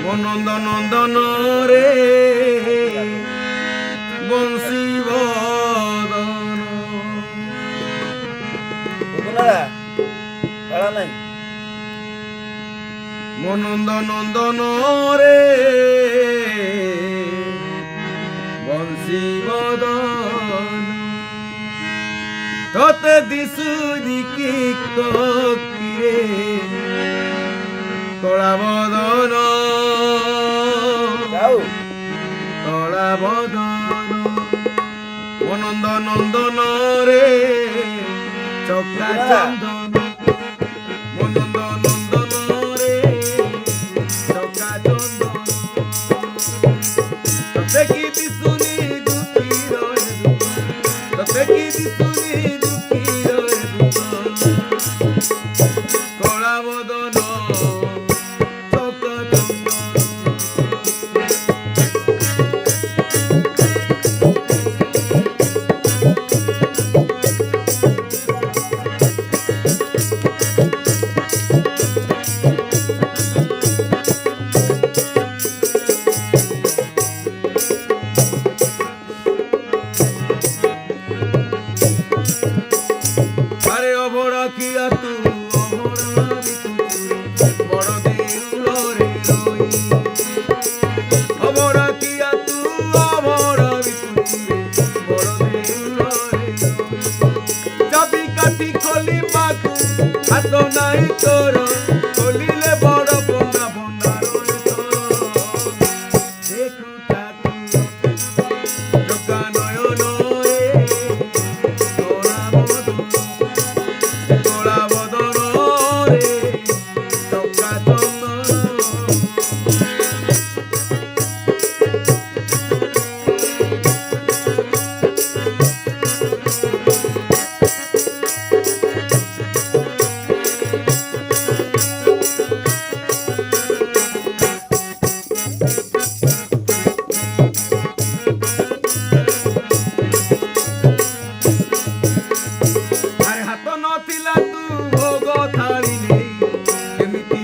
নন্দ নন্দন রে বংশী বদন মনন্দ নন্দন রে বংশী বদন তোতে দিশুনি কি কিরে কলা বদন কলা বদন মনন্দ নন্দন রে চক্রা চন্দন মনন্দ নন্দন রে চক্রা চন্দন তোতে কি দিশুনি দুঃখী রয় তোতে কি দিশুনি দুঃখী রয় কলা বদন অভরা কিয়া তু অভরা বড় দেউল রে রই অভরা কিয়া তু অভরা বড় দেউল রে চাবি কাঠি খলি মাগু হাত নাই তোর খলিলে বড় বন্যা বন্যার দেখু তাকু জগা নয়ন নথিলা তু ভোগ থাଳିলে କେମିତି